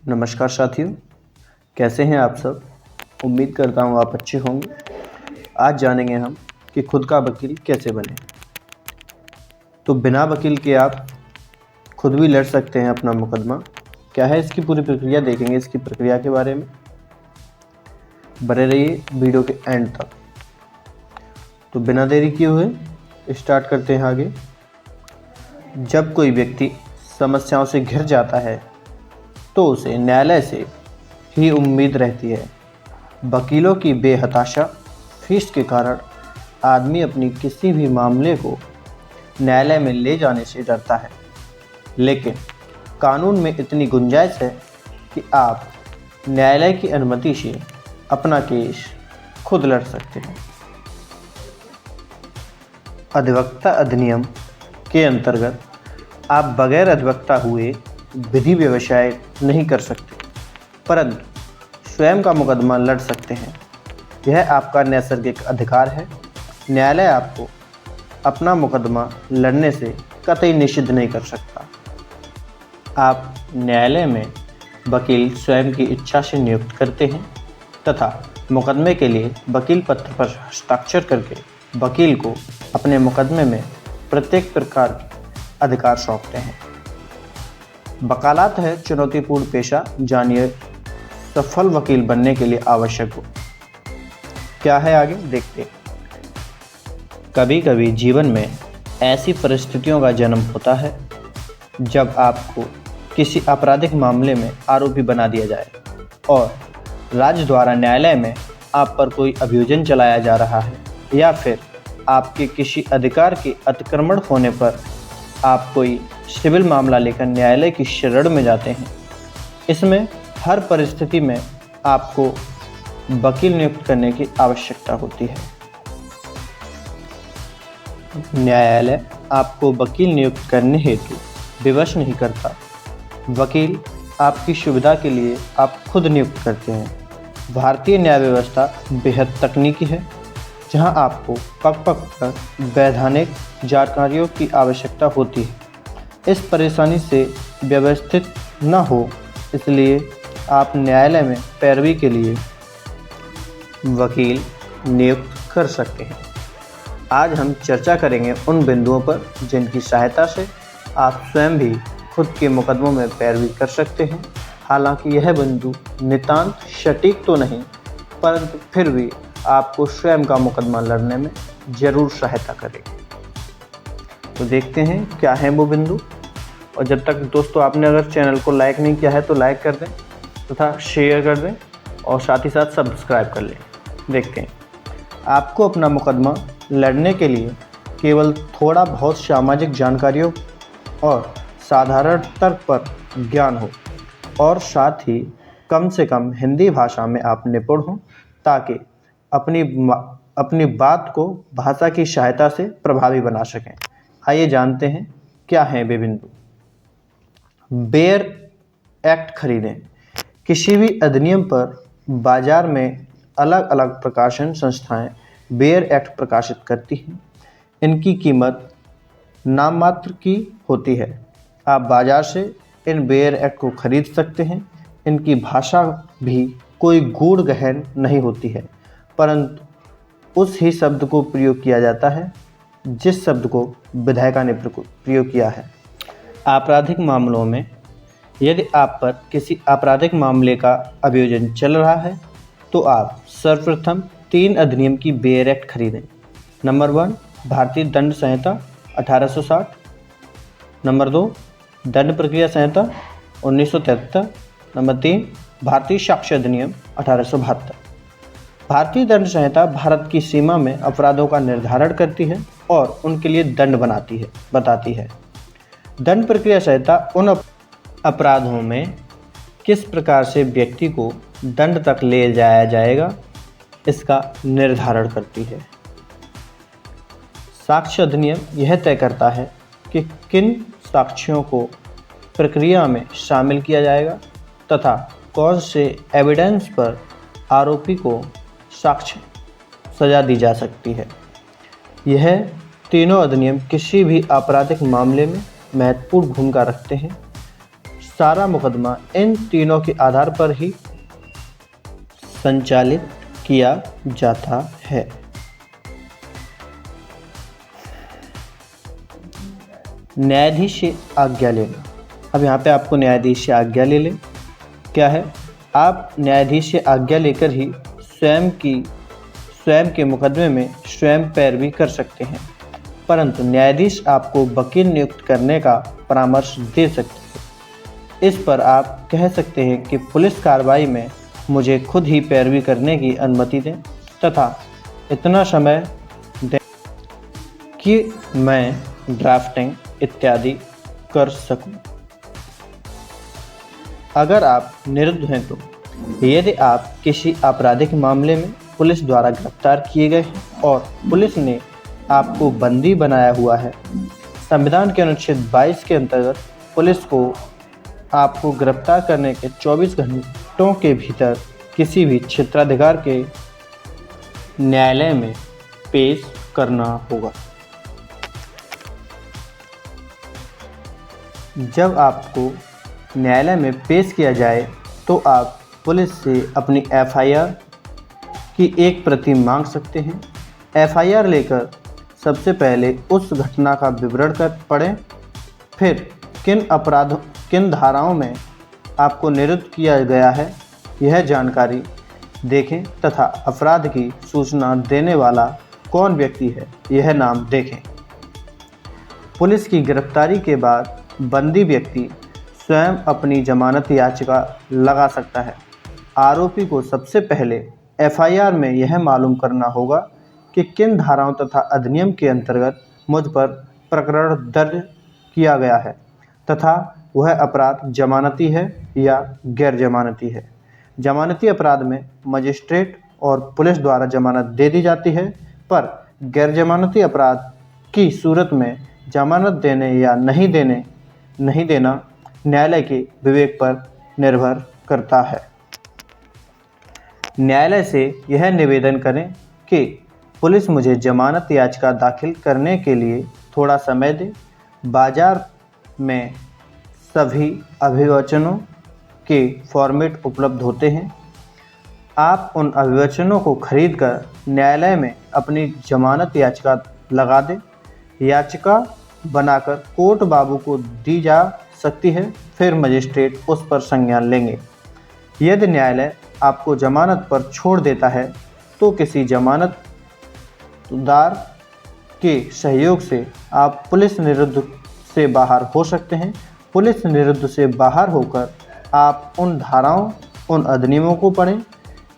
नमस्कार साथियों, कैसे हैं आप सब। उम्मीद करता हूँ आप अच्छे होंगे। आज जानेंगे हम कि खुद का वकील कैसे बने। तो बिना वकील के आप खुद भी लड़ सकते हैं अपना मुकदमा। क्या है इसकी पूरी प्रक्रिया, देखेंगे इसकी प्रक्रिया के बारे में। बने रहिए वीडियो के एंड तक। तो बिना देरी किए हुए स्टार्ट करते हैं आगे। जब कोई व्यक्ति समस्याओं से घिर जाता है तो उसे न्यायालय से ही उम्मीद रहती है। वकीलों की बेहताशा फीस के कारण आदमी अपनी किसी भी मामले को न्यायालय में ले जाने से डरता है, लेकिन कानून में इतनी गुंजाइश है कि आप न्यायालय की अनुमति से अपना केस खुद लड़ सकते हैं। अधिवक्ता अधिनियम के अंतर्गत आप बगैर अधिवक्ता हुए विधि व्यवसाय नहीं कर सकते, परंतु स्वयं का मुकदमा लड़ सकते हैं। यह आपका नैसर्गिक अधिकार है। न्यायालय आपको अपना मुकदमा लड़ने से कतई निषिद्ध नहीं कर सकता। आप न्यायालय में वकील स्वयं की इच्छा से नियुक्त करते हैं तथा मुकदमे के लिए वकील पत्र पर हस्ताक्षर करके वकील को अपने मुकदमे में प्रत्येक प्रकार के अधिकार सौंपते हैं। वकालत है चुनौतीपूर्ण पेशा, जानिए सफल वकील बनने के लिए आवश्यक हो क्या है, आगे देखते हैं। कभी कभी जीवन में ऐसी परिस्थितियों का जन्म होता है जब आपको किसी आपराधिक मामले में आरोपी बना दिया जाए और राज्य द्वारा न्यायालय में आप पर कोई अभियोजन चलाया जा रहा है, या फिर आपके किसी अधिकार के अतिक्रमण होने पर आप कोई सिविल मामला लेकर न्यायालय की शरण में जाते हैं। इसमें हर परिस्थिति में आपको वकील नियुक्त करने की आवश्यकता होती है। न्यायालय आपको वकील नियुक्त करने हेतु विवश नहीं करता। वकील आपकी सुविधा के लिए आप खुद नियुक्त करते हैं। भारतीय न्याय व्यवस्था बेहद तकनीकी है, जहां आपको पग पग पर वैधानिक जानकारियों की आवश्यकता होती है। इस परेशानी से व्यवस्थित न हो, इसलिए आप न्यायालय में पैरवी के लिए वकील नियुक्त कर सकते हैं। आज हम चर्चा करेंगे उन बिंदुओं पर जिनकी सहायता से आप स्वयं भी खुद के मुकदमों में पैरवी कर सकते हैं। हालांकि यह बिंदु नितांत सटीक तो नहीं, परंतु फिर भी आपको स्वयं का मुकदमा लड़ने में ज़रूर सहायता करेगी। तो देखते हैं क्या है वो बिंदु। और जब तक दोस्तों आपने अगर चैनल को लाइक नहीं किया है तो लाइक कर दें तथा शेयर कर दें और साथ ही साथ सब्सक्राइब कर लें। देखते हैं, आपको अपना मुकदमा लड़ने के लिए केवल थोड़ा बहुत सामाजिक जानकारियों और साधारण तर्क पर ज्ञान हो और साथ ही कम से कम हिंदी भाषा में आप निपुण हों, ताकि अपनी बात को भाषा की सहायता से प्रभावी बना सकें। आइए जानते हैं क्या है वे बिंदु। बेयर एक्ट खरीदें। किसी भी अधिनियम पर बाजार में अलग अलग प्रकाशन संस्थाएं बेयर एक्ट प्रकाशित करती हैं। इनकी कीमत नाम मात्र की होती है। आप बाजार से इन बेयर एक्ट को खरीद सकते हैं। इनकी भाषा भी कोई गूढ़ गहन नहीं होती है, परंतु उस ही शब्द को प्रयोग किया जाता है जिस शब्द को विधायिका ने प्रयोग किया है। आपराधिक मामलों में यदि आप पर किसी आपराधिक मामले का अभियोजन चल रहा है तो आप सर्वप्रथम 3 अधिनियम की बेयर एक्ट खरीदें। नंबर 1 भारतीय दंड संहिता 1860, नंबर 2 दंड प्रक्रिया संहिता 1973, नंबर 3 भारतीय साक्ष्य अधिनियम 1872। भारतीय दंड संहिता भारत की सीमा में अपराधों का निर्धारण करती है और उनके लिए दंड बताती है। दंड प्रक्रिया संहिता उन अपराधों में किस प्रकार से व्यक्ति को दंड तक ले जाया जाएगा इसका निर्धारण करती है। साक्ष्य अधिनियम यह तय करता है कि किन साक्ष्यों को प्रक्रिया में शामिल किया जाएगा तथा कौन से एविडेंस पर आरोपी को साक्ष्य सजा दी जा सकती है। यह तीनों अधिनियम किसी भी आपराधिक मामले में महत्वपूर्ण भूमिका रखते हैं। सारा मुकदमा इन तीनों के आधार पर ही संचालित किया जाता है। न्यायाधीश से आज्ञा लेना। अब यहाँ पे आपको न्यायाधीश से आज्ञा ले लें। क्या है, आप न्यायाधीश से आज्ञा लेकर ही स्वयं के मुकदमे में स्वयं पैरवी कर सकते हैं, परंतु न्यायाधीश आपको वकील नियुक्त करने का परामर्श दे सकते हैं। इस पर आप कह सकते हैं कि पुलिस कार्रवाई में मुझे खुद ही पैरवी करने की अनुमति दें तथा इतना समय दें कि मैं ड्राफ्टिंग इत्यादि कर सकूं। अगर आप निरुद्ध हैं तो यदि आप किसी आपराधिक मामले में पुलिस द्वारा गिरफ्तार किए गए हैं और पुलिस ने आपको बंदी बनाया हुआ है, संविधान के अनुच्छेद 22 के अंतर्गत पुलिस को आपको गिरफ्तार करने के 24 घंटों के भीतर किसी भी क्षेत्राधिकार के न्यायालय में पेश करना होगा। जब आपको न्यायालय में पेश किया जाए तो आप पुलिस से अपनी एफआईआर की एक प्रति मांग सकते हैं। एफआईआर लेकर सबसे पहले उस घटना का विवरण पढ़ें, फिर किन धाराओं में आपको निरुद्ध किया गया है यह जानकारी देखें तथा अपराध की सूचना देने वाला कौन व्यक्ति है यह नाम देखें। पुलिस की गिरफ्तारी के बाद बंदी व्यक्ति स्वयं अपनी जमानत याचिका लगा सकता है। आरोपी को सबसे पहले एफआईआर में यह मालूम करना होगा कि किन धाराओं तथा अधिनियम के अंतर्गत मुझ पर प्रकरण दर्ज किया गया है तथा वह अपराध जमानती है या गैर जमानती है। जमानती अपराध में मजिस्ट्रेट और पुलिस द्वारा जमानत दे दी जाती है, पर गैर जमानती अपराध की सूरत में जमानत देने या नहीं देना न्यायालय के विवेक पर निर्भर करता है। न्यायालय से यह निवेदन करें कि पुलिस मुझे जमानत याचिका दाखिल करने के लिए थोड़ा समय दे। बाजार में सभी अभिवचनों के फॉर्मेट उपलब्ध होते हैं। आप उन अभिवचनों को खरीदकर न्यायालय में अपनी जमानत याचिका लगा दें। याचिका बनाकर कोर्ट बाबू को दी जा सकती है, फिर मजिस्ट्रेट उस पर संज्ञान लेंगे। यदि न्यायालय आपको जमानत पर छोड़ देता है तो किसी जमानतदार के सहयोग से आप पुलिस निरुद्ध से बाहर हो सकते हैं। पुलिस निरुद्ध से बाहर होकर आप उन धाराओं, उन अधिनियमों को पढ़ें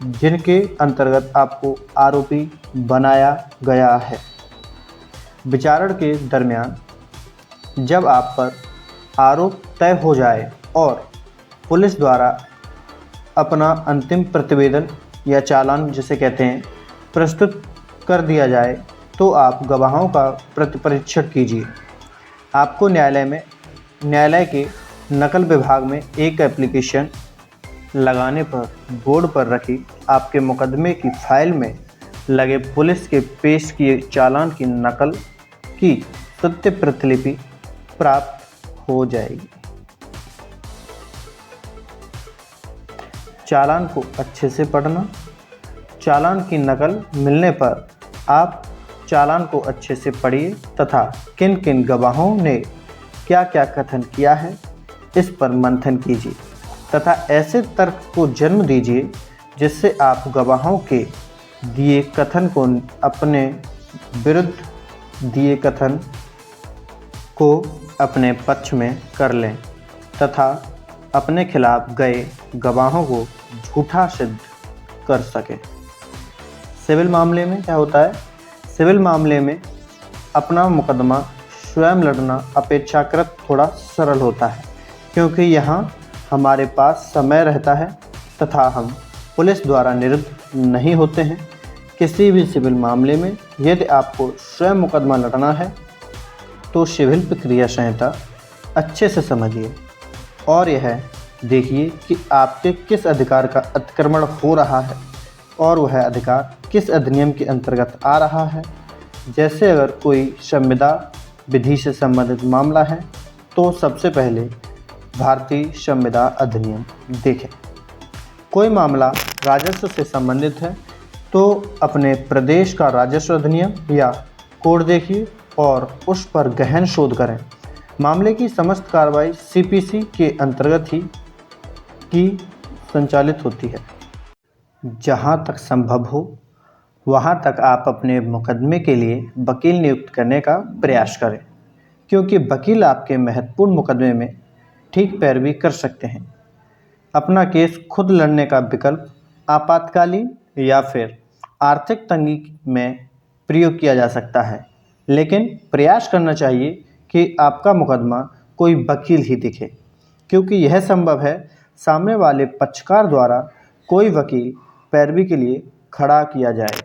जिनके अंतर्गत आपको आरोपी बनाया गया है। विचारण के दरमियान जब आप पर आरोप तय हो जाए और पुलिस द्वारा अपना अंतिम प्रतिवेदन या चालान जिसे कहते हैं प्रस्तुत कर दिया जाए तो आप गवाहों का प्रतिपरीक्षण कीजिए। आपको न्यायालय के नकल विभाग में एक एप्लीकेशन लगाने पर बोर्ड पर रखी आपके मुकदमे की फाइल में लगे पुलिस के पेश किए चालान की नकल की सत्य प्रतिलिपि प्राप्त हो जाएगी। चालान को अच्छे से पढ़ना। चालान की नकल मिलने पर आप चालान को अच्छे से पढ़िए तथा किन किन गवाहों ने क्या क्या कथन किया है इस पर मंथन कीजिए तथा ऐसे तर्क को जन्म दीजिए जिससे आप गवाहों के दिए कथन को अपने विरुद्ध दिए कथन को अपने पक्ष में कर लें तथा अपने खिलाफ गए गवाहों को झूठा सिद्ध कर सकें। सिविल मामले में क्या होता है? सिविल मामले में अपना मुकदमा स्वयं लड़ना अपेक्षाकृत थोड़ा सरल होता है क्योंकि यहाँ हमारे पास समय रहता है तथा हम पुलिस द्वारा निरुद्ध नहीं होते हैं। किसी भी सिविल मामले में यदि आपको स्वयं मुकदमा लड़ना है तो सिविल प्रक्रिया संहिता अच्छे से समझिए और यह देखिए कि आपके किस अधिकार का अतिक्रमण हो रहा है और वह अधिकार किस अधिनियम के अंतर्गत आ रहा है। जैसे अगर कोई संविदा विधि से संबंधित मामला है तो सबसे पहले भारतीय संविदा अधिनियम देखें। कोई मामला राजस्व से संबंधित है तो अपने प्रदेश का राजस्व अधिनियम या कोड देखिए और उस पर गहन शोध करें। मामले की समस्त कार्रवाई सीपीसी के अंतर्गत ही की संचालित होती है। जहां तक संभव हो वहां तक आप अपने मुकदमे के लिए वकील नियुक्त करने का प्रयास करें, क्योंकि वकील आपके महत्वपूर्ण मुकदमे में ठीक पैरवी कर सकते हैं। अपना केस खुद लड़ने का विकल्प आपातकालीन या फिर आर्थिक तंगी में प्रयोग किया जा सकता है, लेकिन प्रयास करना चाहिए कि आपका मुकदमा कोई वकील ही दिखे, क्योंकि यह संभव है सामने वाले पक्षकार द्वारा कोई वकील पैरवी के लिए खड़ा किया जाए।